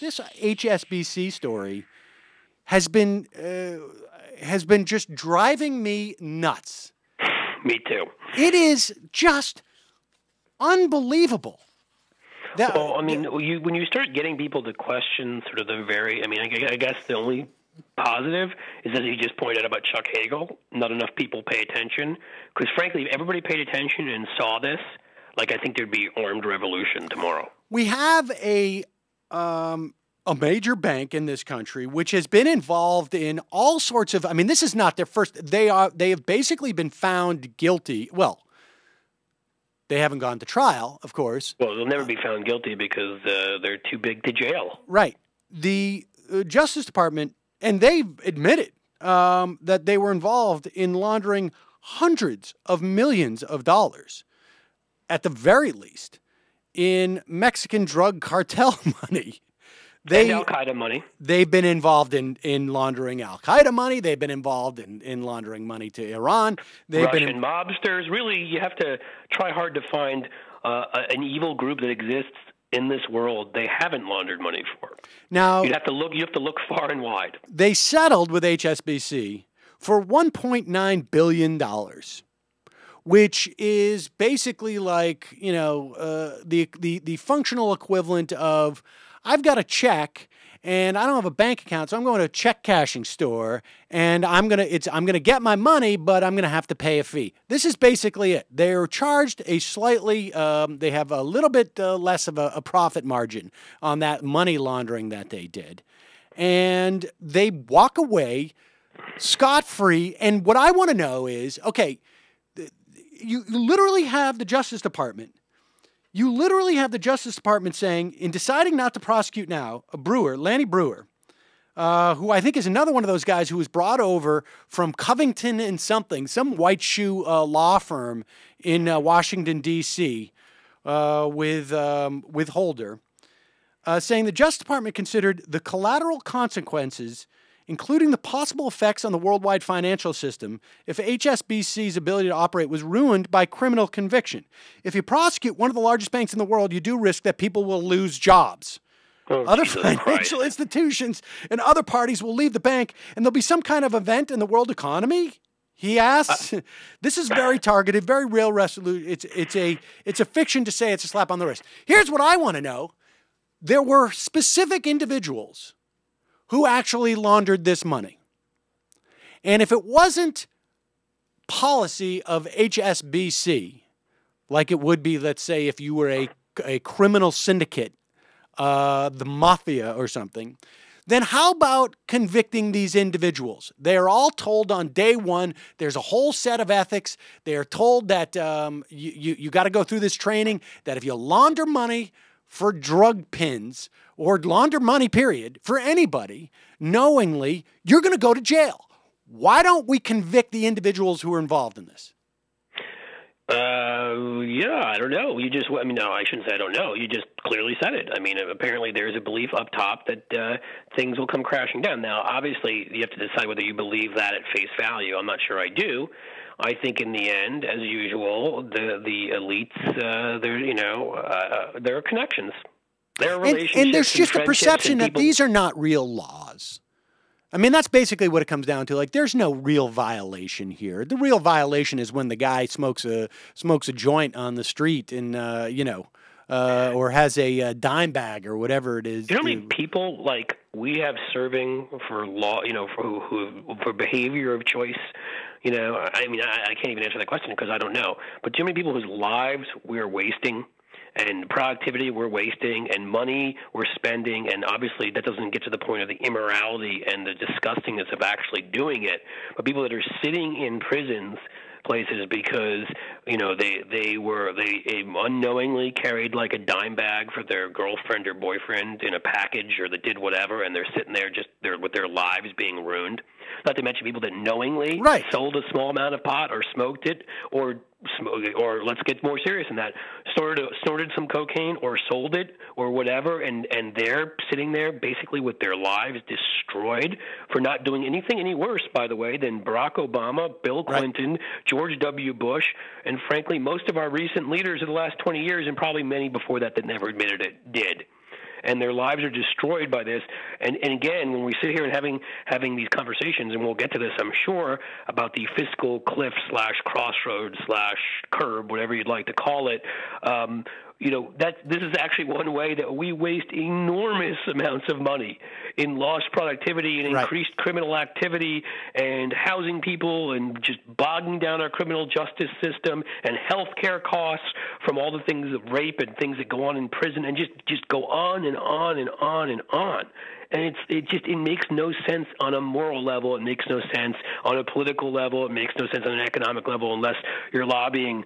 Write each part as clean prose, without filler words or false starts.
This HSBC story has been just driving me nuts. Me too. It is just unbelievable. Well, I mean, when you start getting people to question sort of I guess the only positive is that you just pointed out about Chuck Hagel. Not enough people pay attention because, frankly, if everybody paid attention and saw this, I think there'd be armed revolution tomorrow. We have a major bank in this country which has been involved in all sorts of. This is not their first. They have basically been found guilty. Well, they haven't gone to trial, of course. Well, they'll never be found guilty because they're too big to jail. Right. The Justice Department, and they've admitted that they were involved in laundering hundreds of millions of dollars, at the very least, in Mexican drug cartel money. And Al-Qaeda money. They've been involved in laundering Al-Qaeda money. They've been involved in laundering money to Iran. Russian mobsters. Really, you have to try hard to find an evil group that exists in this world they haven't laundered money for. Now, you have to look far and wide. They settled with HSBC for $1.9 billion, which is basically the functional equivalent of, I've got a check and I don't have a bank account, so I'm going to a check cashing store and I'm gonna get my money, but I'm gonna have to pay a fee. This is basically it. They're charged a slightly, they have a little bit less of a profit margin on that money laundering that they did, and they walk away scot-free. And what I want to know is, okay, you literally have the Justice Department. You literally have the Justice Department saying, in deciding not to prosecute now, Lanny Brewer, who I think is another one of those guys who was brought over from Covington and some white shoe law firm in Washington, D.C., with Holder, saying the Justice Department considered the collateral consequences, including the possible effects on the worldwide financial system, if HSBC's ability to operate was ruined by criminal conviction. If you prosecute one of the largest banks in the world, you do risk that people will lose jobs. Other financial institutions and other parties will leave the bank, and there'll be some kind of event in the world economy, he asks. This is very targeted, very real resolution. It's a fiction to say it's a slap on the wrist. Here's what I want to know. There were specific individuals who actually laundered this money. And if it wasn't policy of HSBC, like it would be, let's say, if you were a criminal syndicate, the mafia or something, then how about convicting these individuals? They are all told on day one, there's a whole set of ethics. They are told that you got to go through this training, that if you launder money for drug pins, or launder money, period, for anybody, knowingly, you're going to go to jail. Why don't we convict the individuals who are involved in this? Yeah, I don't know. No, I shouldn't say I don't know. You just clearly said it. Apparently there's a belief up top that things will come crashing down. Now, obviously, you have to decide whether you believe that at face value. I'm not sure I do. I think in the end, as usual, the elites, there are connections. There are relationships. And there's just a perception that these are not real laws. That's basically what it comes down to. There's no real violation here. The real violation is when the guy smokes a joint on the street and, or has a dime bag or whatever it is. You know how many people we have serving for law, for behavior of choice? I can't even answer that question because I don't know. But too many people whose lives we're wasting, and productivity we're wasting, and money we're spending, and obviously that doesn't get to the point of the immorality and the disgustingness of actually doing it. But people that are sitting in prisons places because they unknowingly carried a dime bag for their girlfriend or boyfriend in a package, or they did whatever, and they're sitting there with their lives being ruined. Not to mention people that knowingly sold a small amount of pot or smoked it, or let's get more serious than that, snorted some cocaine or sold it or whatever, and they're sitting there basically with their lives destroyed for not doing anything any worse, by the way, than Barack Obama, Bill Clinton, George W. Bush, and frankly most of our recent leaders of the last 20 years, and probably many before that never admitted it, did. and their lives are destroyed by this. And again, when we sit here and having these conversations, and we'll get to this, I'm sure, about the fiscal cliff / crossroads / curb, whatever you'd like to call it. This is actually one way that we waste enormous amounts of money in lost productivity and increased criminal activity and housing people and just bogging down our criminal justice system and health care costs from all the things of rape and things that go on in prison and just go on and on and on and on. And it makes no sense on a moral level. It makes no sense on a political level. It makes no sense on an economic level unless you're lobbying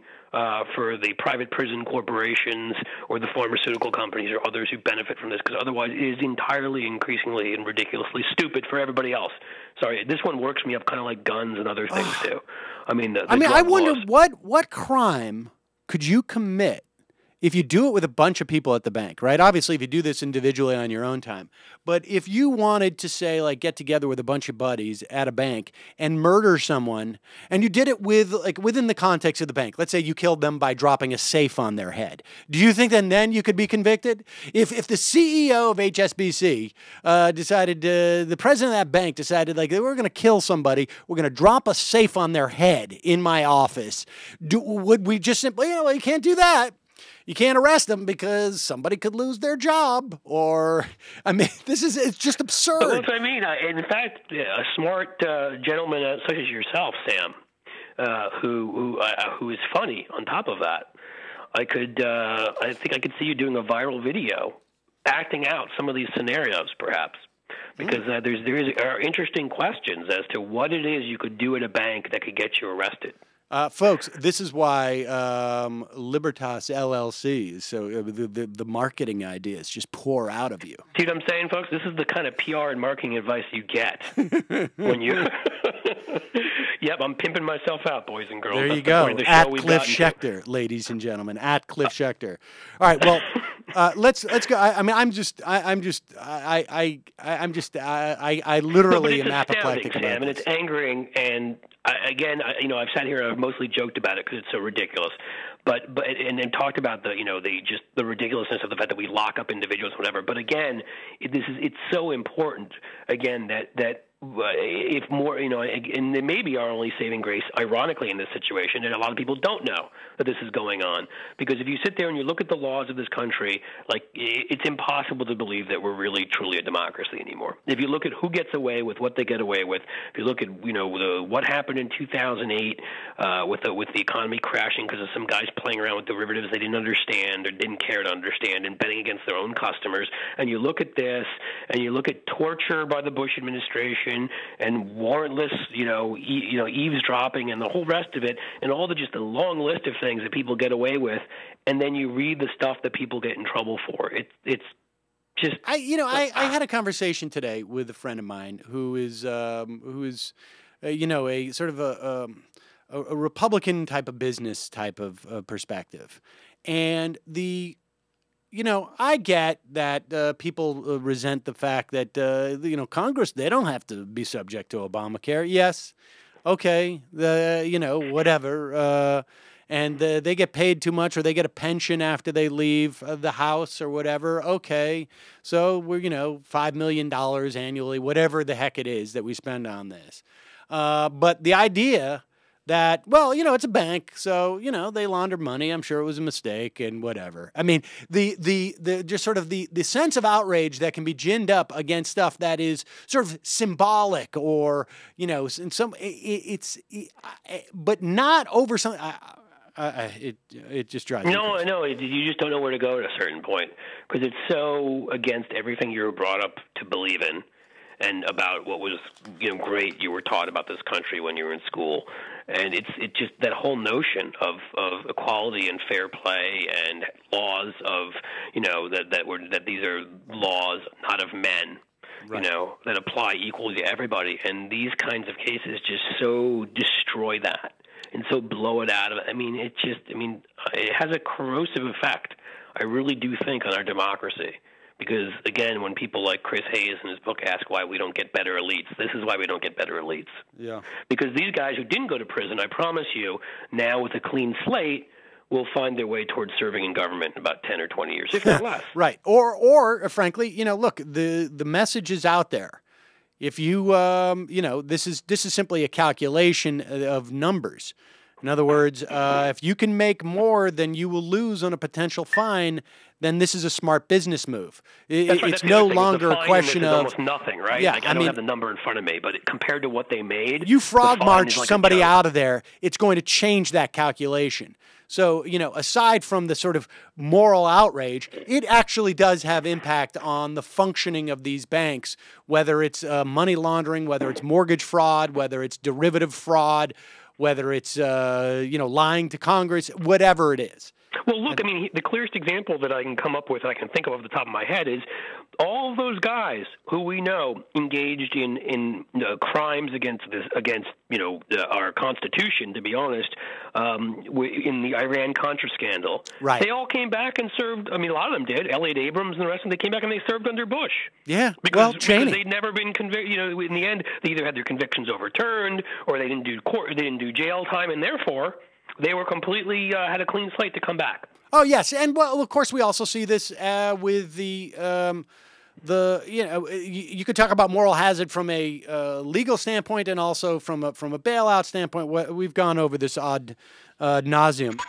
for the private prison corporations or the pharmaceutical companies or others who benefit from this, because otherwise it is entirely, increasingly, and ridiculously stupid for everybody else. Sorry, this one works me up kind of like guns and other things too. I wonder what crime could you commit if you do it with a bunch of people at the bank, right? Obviously, if you do this individually on your own time. But if you wanted to, say, like, get together with a bunch of buddies at a bank and murder someone, and you did it within the context of the bank, let's say you killed them by dropping a safe on their head, do you think then you could be convicted? If the CEO of HSBC the president of that bank decided, like, we're going to kill somebody, we're going to drop a safe on their head in my office, would we just simply, you can't do that? You can't arrest them because somebody could lose their job, it's just absurd. Well, that's what I mean. In fact, a smart gentleman such as yourself, Sam, who is funny on top of that, I think I could see you doing a viral video acting out some of these scenarios, perhaps. Because there are interesting questions as to what it is you could do at a bank that could get you arrested. Folks, this is why Libertas LLC, so the marketing ideas just pour out of you. See what I'm saying, folks? This is the kind of PR and marketing advice you get when you... Yep, I'm pimping myself out, boys and girls. There you go. At Cliff Schechter, ladies and gentlemen. At Cliff Schechter. All right, well, let's go. I literally am apoplectic about Sam, this. And it's angering, and I've sat here and I've mostly joked about it because it's so ridiculous, but then talked about the ridiculousness of the fact that we lock up individuals, whatever. But again, it's so important again that if more, and it may be our only saving grace, ironically, in this situation, and a lot of people don't know that this is going on. Because if you sit there and you look at the laws of this country, like, it's impossible to believe that we're really, truly a democracy anymore. If you look at who gets away with what they get away with, if you look at, what happened in 2008 with the economy crashing because of some guys playing around with derivatives they didn't understand or didn't care to understand and betting against their own customers, and you look at this, and you look at torture by the Bush administration, and warrantless, eavesdropping and the whole rest of it, and all the long list of things that people get away with, and then you read the stuff that people get in trouble for. It's just. I had a conversation today with a friend of mine who is a sort of a Republican type of business type of perspective, and I get that people resent the fact that, Congress, they don't have to be subject to Obamacare. Yes, okay, whatever. And they get paid too much, or they get a pension after they leave the House or whatever. Okay, so we're, $5 million annually, whatever the heck it is that we spend on this. But the idea that, it's a bank, so, they launder money. I'm sure it was a mistake and whatever. I mean, the just sort of the sense of outrage that can be ginned up against stuff that is sort of symbolic or, in some, but not over something. It just drives me crazy. No, you just don't know where to go at a certain point because it's so against everything you were brought up to believe in. And about what was, great you were taught about this country when you were in school. And it's just that whole notion of equality and fair play and laws of, that these are laws not of men, right, that apply equally to everybody. And these kinds of cases just so destroy that and so blow it out of it. It has a corrosive effect, I really do think, on our democracy. Because, again, when people like Chris Hayes in his book ask why we don't get better elites, this is why we don't get better elites. Yeah. Because these guys who didn't go to prison, I promise you, now with a clean slate, will find their way towards serving in government in about 10 or 20 years, if not less. Right. Or frankly, look, the message is out there. If you, this is simply a calculation of numbers. In other words, if you can make more than you will lose on a potential fine, then this is a smart business move. It's no longer a question of almost nothing, right? Yeah, like, I don't have the number in front of me, but compared to what they made, you frog march like somebody out of there, it's going to change that calculation. So, aside from the sort of moral outrage, it actually does have impact on the functioning of these banks, whether it's money laundering, whether it's mortgage fraud, whether it's derivative fraud, whether it's, lying to Congress, whatever it is. Well, look, I mean, the clearest example that I can come up with, I can think of off the top of my head, is all of those guys who we know engaged in crimes against our Constitution, to be honest, in the Iran-Contra scandal. Right. They all came back and served. I mean, a lot of them did. Elliot Abrams and the rest of them, they came back and they served under Bush. Yeah. Because Cheney. they'd never been convicted. In the end, they either had their convictions overturned or they didn't do court, they didn't do jail time, and therefore they were completely had a clean slate to come back. Oh yes, and well, of course, we also see this with the you could talk about moral hazard from a legal standpoint and also from a bailout standpoint. We've gone over this ad nauseum.